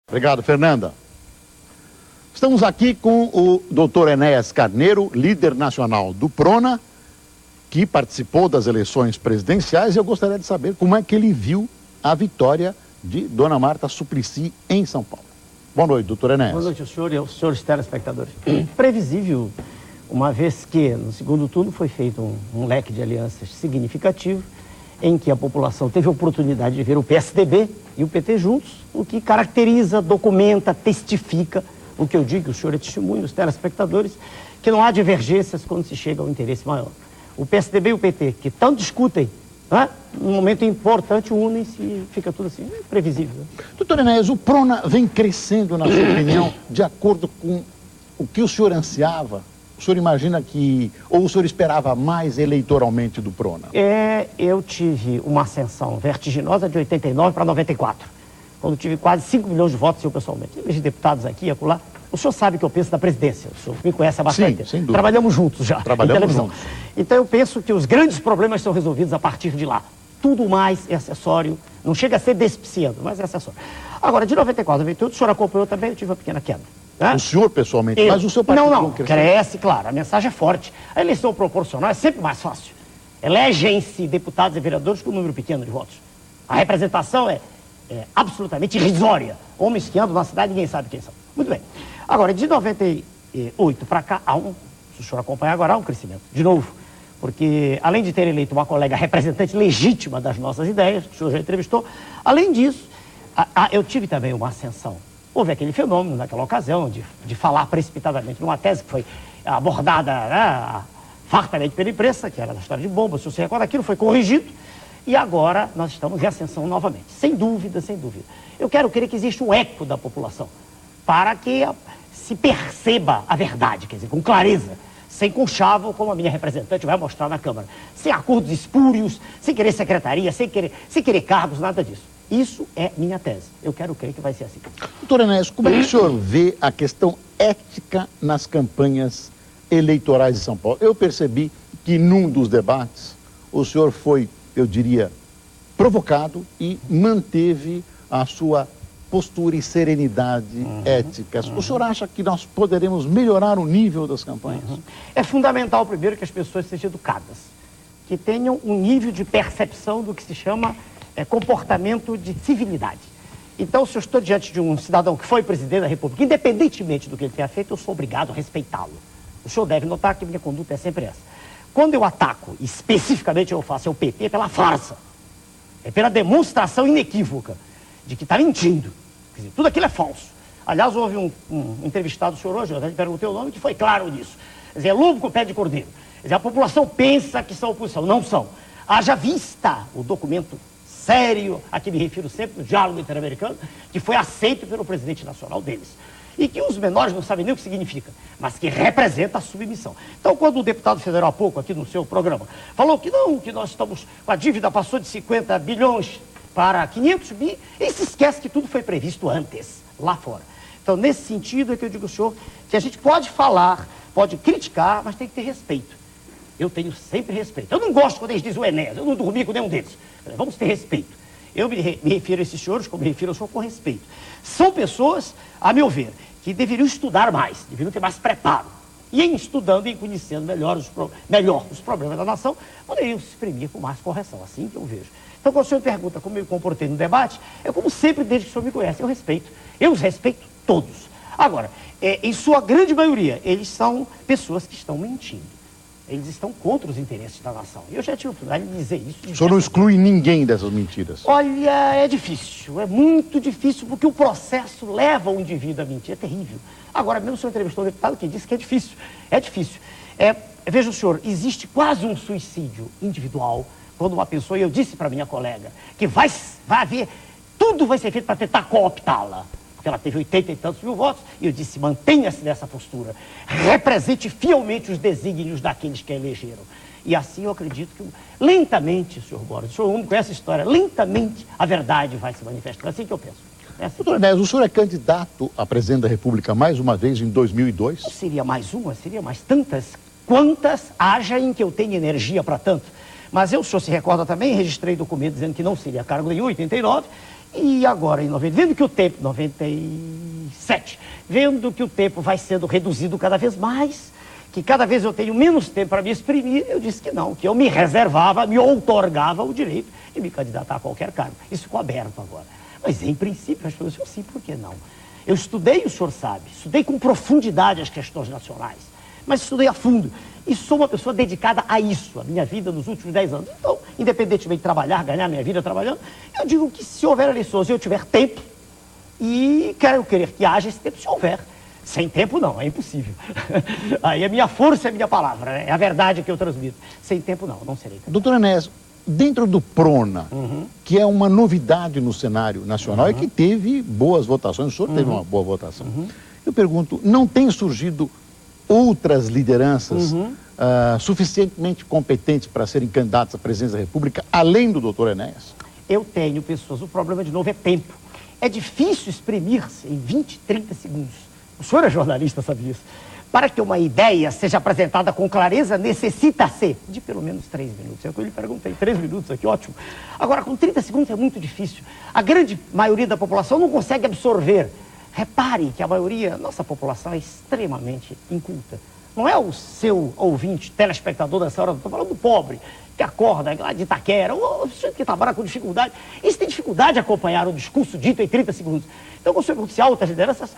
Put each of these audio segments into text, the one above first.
Obrigado, Fernanda. Estamos aqui com o Dr. Enéas Carneiro, líder nacional do PRONA, que participou das eleições presidenciais, e eu gostaria de saber como é que ele viu a vitória de Dona Marta Suplicy em São Paulo. Boa noite, doutor Enéas. Boa noite ao senhor e aos senhores telespectadores. Previsível, uma vez que no segundo turno foi feito um leque de alianças significativo, em que a população teve a oportunidade de ver o PSDB e o PT juntos, o que caracteriza, documenta, testifica o que eu digo, o senhor é testemunho, os telespectadores, que não há divergências quando se chega ao interesse maior. O PSDB e o PT, que tanto discutem, né, num momento importante, unem-se e fica tudo assim, previsível. Doutor Enéas, o PRONA vem crescendo, na sua opinião, de acordo com o que o senhor ansiava? O senhor imagina que, ou o senhor esperava mais eleitoralmente do PRONA? Eu tive uma ascensão vertiginosa de 89 para 94, quando tive quase 5 milhões de votos eu pessoalmente. Elegi deputados aqui e acolá. O senhor sabe que eu penso da presidência, o senhor me conhece há bastante tempo. Sem dúvida. Trabalhamos juntos já, Trabalhamos em televisão. juntos. Então eu penso que os grandes problemas são resolvidos a partir de lá. Tudo mais é acessório, não chega a ser despiciando, mas é acessório. Agora, de 94 a 98, o senhor acompanhou também, eu tive uma pequena queda. Né? O senhor pessoalmente, mas o seu partido não cresceu? Cresce, claro, a mensagem é forte. A eleição proporcional é sempre mais fácil. Elegem-se deputados e vereadores com um número pequeno de votos. A representação é absolutamente irrisória. Homens que andam na cidade, ninguém sabe quem são. Muito bem. Agora, de 98 para cá, se o senhor acompanhar agora, há um crescimento. De novo, porque além de ter eleito uma colega representante legítima das nossas ideias, que o senhor já entrevistou, além disso, eu tive também uma ascensão. Houve aquele fenômeno naquela ocasião de falar precipitadamente numa tese que foi abordada fartamente pela imprensa, que era da história de bomba, se você recorda, aquilo foi corrigido e agora nós estamos em ascensão novamente. Sem dúvida, sem dúvida. Eu quero crer que existe um eco da população para que se perceba a verdade, quer dizer, com clareza, sem conchavo, como a minha representante vai mostrar na Câmara, sem acordos espúrios, sem querer secretaria, sem querer cargos, nada disso. Isso é minha tese. Eu quero crer que vai ser assim. Doutor Enéas, como é que o senhor vê a questão ética nas campanhas eleitorais de São Paulo? Eu percebi que num dos debates o senhor foi, eu diria, provocado e manteve a sua postura e serenidade ética. O senhor acha que nós poderemos melhorar o nível das campanhas? É fundamental, primeiro, que as pessoas sejam educadas, que tenham um nível de percepção do que se chama comportamento de civilidade. Então, se eu estou diante de um cidadão que foi presidente da República, independentemente do que ele tenha feito, eu sou obrigado a respeitá-lo. O senhor deve notar que minha conduta é sempre essa. Quando eu ataco, especificamente eu faço, é o PT pela farsa, é pela demonstração inequívoca de que está mentindo. Quer dizer, tudo aquilo é falso. Aliás, houve um entrevistado do senhor hoje, eu até lhe perguntei o nome, que foi claro nisso. Quer dizer, é lobo com pé de cordeiro. Quer dizer, a população pensa que são oposição, não são. Haja vista o documento sério, a que me refiro sempre, o diálogo interamericano, que foi aceito pelo presidente nacional deles. E que os menores não sabem nem o que significa, mas que representa a submissão. Então, quando o deputado federal há pouco, aqui no seu programa, falou que não, que nós estamos, a dívida passou de 50 bilhões para 500 bi, ele se esquece que tudo foi previsto antes, lá fora. Então, nesse sentido é que eu digo ao senhor que a gente pode falar, pode criticar, mas tem que ter respeito. Eu tenho sempre respeito. Eu não gosto quando eles dizem o Enéas, eu não dormi com nenhum deles. Vamos ter respeito. Eu me refiro a esses senhores, como me refiro ao senhor, com respeito. São pessoas, a meu ver, que deveriam estudar mais, deveriam ter mais preparo. E em estudando e em conhecendo melhor os problemas da nação, poderiam se exprimir com mais correção, assim que eu vejo. Então, quando o senhor pergunta como eu me comportei no debate, é como sempre, desde que o senhor me conhece, eu respeito. Eu os respeito todos. Agora, em sua grande maioria, eles são pessoas que estão mentindo. Eles estão contra os interesses da nação. Eu já tive a oportunidade de dizer isso. O senhor não exclui ninguém dessas mentiras? Olha, é difícil, é muito difícil, porque o processo leva o indivíduo a mentir, é terrível. Agora, mesmo o senhor entrevistou um deputado que disse que é difícil. É difícil. Veja o senhor, existe quase um suicídio individual quando uma pessoa, e eu disse para minha colega, que vai haver, tudo vai ser feito para tentar cooptá-la. Ela teve 80 e tantos mil votos, e eu disse, mantenha-se nessa postura, represente fielmente os desígnios daqueles que a elegeram. E assim eu acredito que, lentamente, senhor Boris, o senhor conhece a história, lentamente a verdade vai se manifestar. É assim que eu penso. Assim. Doutor Enéas, o senhor é candidato a presidente da República mais uma vez em 2002? Não seria mais uma, seria mais tantas, quantas haja em que eu tenha energia para tanto. Mas eu, o senhor se recorda também, registrei documento dizendo que não seria cargo nenhum, 89, E agora, em 90, vendo que o tempo, 97, vendo que o tempo vai sendo reduzido cada vez mais, que cada vez eu tenho menos tempo para me exprimir, eu disse que não, que eu me reservava, me outorgava o direito de me candidatar a qualquer cargo. Isso ficou aberto agora. Mas, em princípio, eu respondi sim, por que não? Eu estudei, o senhor sabe, estudei com profundidade as questões nacionais, mas estudei a fundo. E sou uma pessoa dedicada a isso, a minha vida nos últimos 10 anos. Então, independentemente de trabalhar, ganhar minha vida trabalhando, eu digo que se houver eleições e eu tiver tempo, e quero querer que haja esse tempo se houver. Sem tempo, não, é impossível. Aí a minha força é a minha palavra, é a verdade que eu transmito. Sem tempo, não, não serei. Doutor Enéas, dentro do PRONA, que é uma novidade no cenário nacional e que teve boas votações, o senhor teve uma boa votação. Eu pergunto, não tem surgido outras lideranças suficientemente competentes para serem candidatos à presidência da República, além do doutor Enéas? Eu tenho pessoas, o problema de novo é tempo. É difícil exprimir-se em 20, 30 segundos. O senhor é jornalista, sabe isso? Para que uma ideia seja apresentada com clareza, necessita-se de pelo menos 3 minutos. É o que eu lhe perguntei, 3 minutos aqui, ótimo. Agora, com 30 segundos é muito difícil. A grande maioria da população não consegue absorver. Repare que a maioria, nossa população é extremamente inculta. Não é o seu ouvinte, telespectador dessa hora, estou falando do pobre, que acorda lá de Itaquera, ou que trabalha com dificuldade. Isso tem dificuldade de acompanhar o discurso dito em 30 segundos. Então, quando o senhor se altas lideranças,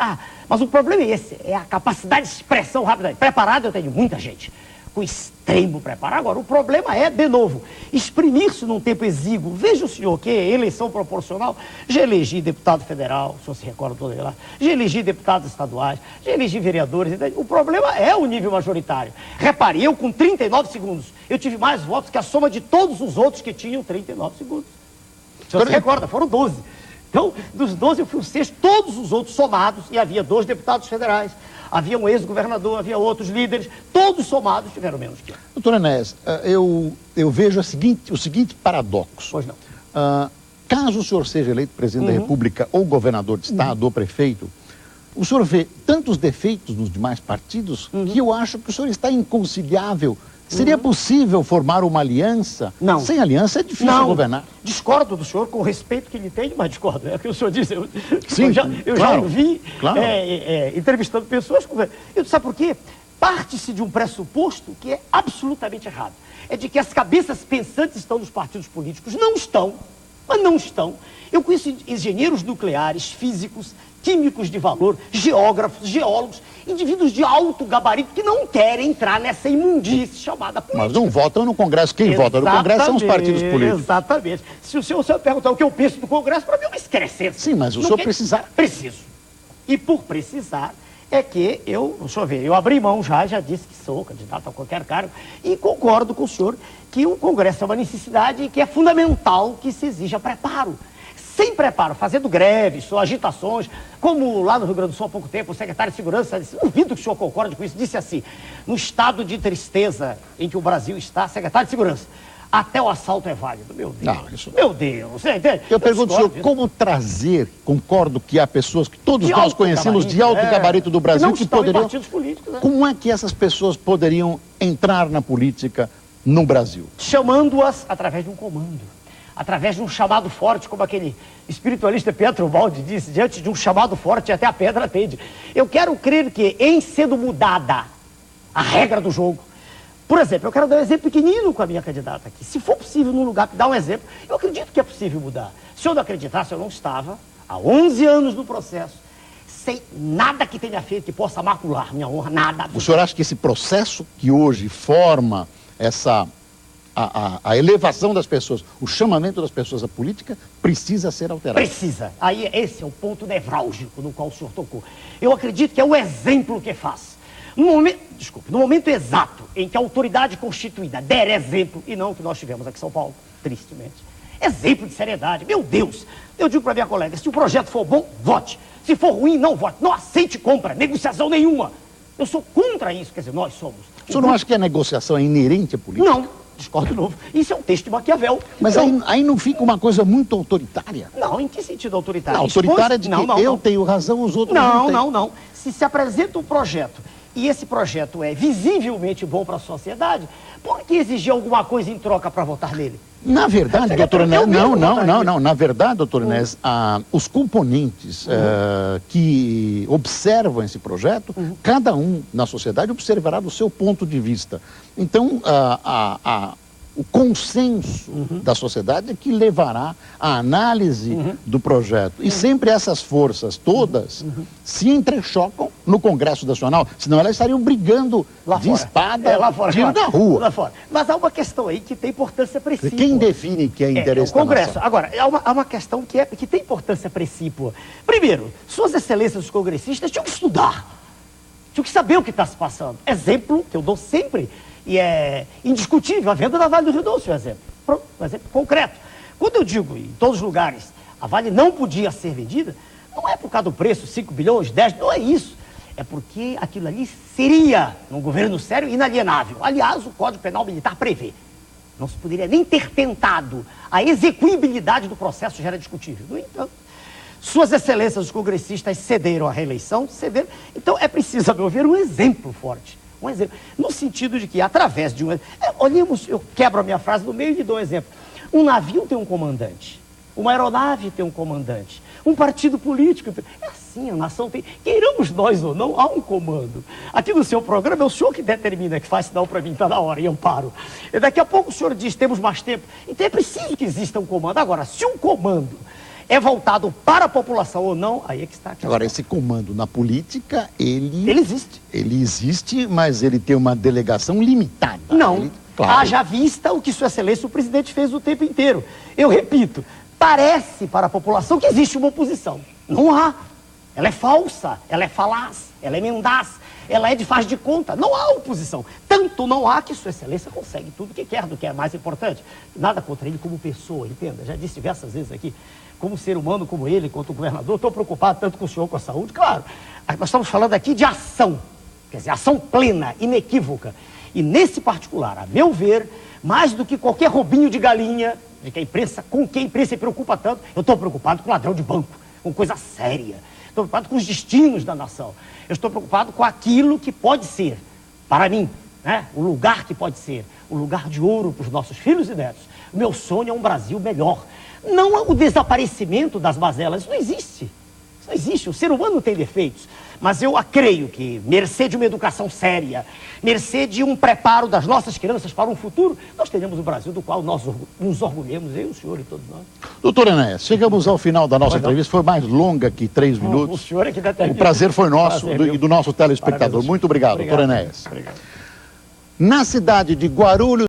mas o problema é esse, é a capacidade de expressão rápida. Preparado eu tenho muita gente, com extremo preparo. Agora, o problema é, de novo, exprimir-se num tempo exíguo. Veja o senhor que eleição proporcional, já elegi deputado federal, o senhor se recorda todo lá, já elegi deputados estaduais, já elegi vereadores. O problema é o nível majoritário. Repare, eu com 39 segundos, eu tive mais votos que a soma de todos os outros que tinham 39 segundos. O senhor se recorda, foram 12. Então, dos 12 eu fui o sexto, todos os outros somados, e havia 2 deputados federais, havia um ex-governador, havia outros líderes, todos somados tiveram menos que eu. Doutor Enéas, eu vejo o seguinte paradoxo. Pois não. Caso o senhor seja eleito presidente da República, ou governador de estado, ou prefeito, o senhor vê tantos defeitos nos demais partidos que eu acho que o senhor está inconciliável. Seria possível formar uma aliança? Não. Sem aliança é difícil governar. Discordo do senhor com o respeito que lhe tenho, mas discordo. É o que o senhor disse. Sim, eu já ouvi entrevistando pessoas. Eu disse, sabe por quê? Parte-se de um pressuposto que é absolutamente errado. É de que as cabeças pensantes estão nos partidos políticos. Não estão, mas não estão. Eu conheço engenheiros nucleares, físicos, químicos de valor, geógrafos, geólogos, indivíduos de alto gabarito que não querem entrar nessa imundície chamada política. Mas não votam no Congresso. Quem vota no Congresso são os partidos políticos. Exatamente. Se o senhor perguntar o que eu penso do Congresso, para mim é uma excrescência. Sim, mas o senhor precisar. Preciso. E por precisar é que deixa eu ver, eu abri mão já disse que sou candidato a qualquer cargo e concordo com o senhor que o Congresso é uma necessidade e que é fundamental que se exija preparo. Sem preparo, fazendo greves, agitações, como lá no Rio Grande do Sul há pouco tempo, o secretário de Segurança, duvido que o senhor concorde com isso, disse assim, no estado de tristeza em que o Brasil está, secretário de Segurança, até o assalto é válido. Meu Deus, meu Deus, você entende? Eu pergunto ao senhor, como trazer, concordo que há pessoas que todos nós conhecemos de alto gabarito do Brasil que poderiam... partidos políticos, né? Como é que essas pessoas poderiam entrar na política no Brasil? Chamando-as através de um comando. Através de um chamado forte, como aquele espiritualista Pietro Baldi disse, diante de um chamado forte até a pedra atende. Eu quero crer que, em sendo mudada a regra do jogo, por exemplo, eu quero dar um exemplo pequenino com a minha candidata aqui. Se for possível, num lugar, dar um exemplo, eu acredito que é possível mudar. Se eu não acreditasse, eu não estava, há 11 anos no processo, sem nada que tenha feito que possa macular minha honra, nada. O senhor acha que esse processo que hoje forma a elevação das pessoas, o chamamento das pessoas à política, precisa ser alterado? Precisa. Aí esse é o ponto nevrálgico no qual o senhor tocou. Eu acredito que é o exemplo que faz. No momento exato em que a autoridade constituída der exemplo, e não o que nós tivemos aqui em São Paulo, tristemente, exemplo de seriedade, meu Deus, eu digo para minha colega, se o projeto for bom, vote. Se for ruim, não vote. Não aceite compra, negociação nenhuma. Eu sou contra isso, quer dizer, nós somos. O senhor não acha que a negociação é inerente à política? Não. Discordo de novo. Isso é um texto de Maquiavel. Mas então, aí não fica uma coisa muito autoritária? Não, em que sentido autoritário? Não, autoritária é de que eu tenho razão, os outros não têm. Não. Se apresenta um projeto e esse projeto é visivelmente bom para a sociedade, por que exigir alguma coisa em troca para votar nele? Na verdade, doutor Enéas, não. Na verdade, doutor Enéas, os componentes que observam esse projeto, cada um na sociedade observará do seu ponto de vista. Então, o consenso da sociedade é que levará à análise do projeto. E sempre essas forças todas se entrechocam no Congresso Nacional, senão elas estariam brigando lá de fora. Espada, lá fora, tiro claro, na rua. Lá fora. Mas há uma questão aí que tem importância precípua. Quem define que é interesse o Congresso. da nação? Agora, há uma questão que tem importância precípua. Primeiro, suas excelências os congressistas tinham que estudar, tinham que saber o que está se passando. Exemplo que eu dou sempre, e é indiscutível, a venda da Vale do Rio Doce, um exemplo. Pronto, um exemplo concreto. Quando eu digo em todos os lugares, a Vale não podia ser vendida, não é por causa do preço, 5 bilhões, 10, não é isso. É porque aquilo ali seria, num governo sério, inalienável. Aliás, o Código Penal Militar prevê. Não se poderia nem ter tentado. A execuibilidade do processo já era discutível. No entanto, suas excelências, os congressistas, cederam à reeleição, cederam. Então, é preciso, a meu ver, um exemplo forte. Um exemplo, no sentido de que, através de olhemos, eu quebro a minha frase no meio e dou um exemplo. Um navio tem um comandante, uma aeronave tem um comandante, um partido político... É assim, a nação tem... Queiramos nós ou não, há um comando. Aqui no seu programa é o senhor que determina, que faz sinal para mim, está na hora, e eu paro. E daqui a pouco o senhor diz, temos mais tempo. Então é preciso que exista um comando. Agora, se um comando é voltado para a população ou não, aí é que está aqui. Agora, esse comando na política, ele existe. Ele existe, mas ele tem uma delegação limitada. Não. Claro. Haja vista o que Sua Excelência o presidente fez o tempo inteiro. Eu repito, parece para a população que existe uma oposição. Não há. Ela é falsa, ela é falaz, ela é mendaz, ela é de faz de conta. Não há oposição. Tanto não há que Sua Excelência consegue tudo que quer, do que é mais importante. Nada contra ele como pessoa, entenda. Já disse diversas vezes aqui. Como ser humano, como ele, quanto o governador, estou preocupado tanto com o senhor, com a saúde, claro. Nós estamos falando aqui de ação, quer dizer, ação plena, inequívoca. E nesse particular, a meu ver, mais do que qualquer roubinho de galinha, de que a imprensa, com quem a imprensa se preocupa tanto, eu estou preocupado com ladrão de banco, com coisa séria. Estou preocupado com os destinos da nação. Eu estou preocupado com aquilo que pode ser, para mim, né, o lugar que pode ser, o lugar de ouro para os nossos filhos e netos. O meu sonho é um Brasil melhor. Não o desaparecimento das mazelas, isso não existe. Isso não existe, o ser humano tem defeitos. Mas eu creio que, mercê de uma educação séria, mercê de um preparo das nossas crianças para um futuro, nós teremos o Brasil do qual nós nos orgulhemos, eu, o senhor e todos nós. Doutor Enéas, chegamos ao final da nossa entrevista, foi mais longa que 3 minutos. O senhor é que determina. O prazer foi nosso e do nosso telespectador. Muito obrigado, doutor Enéas. Obrigado. Na cidade de Guarulhos,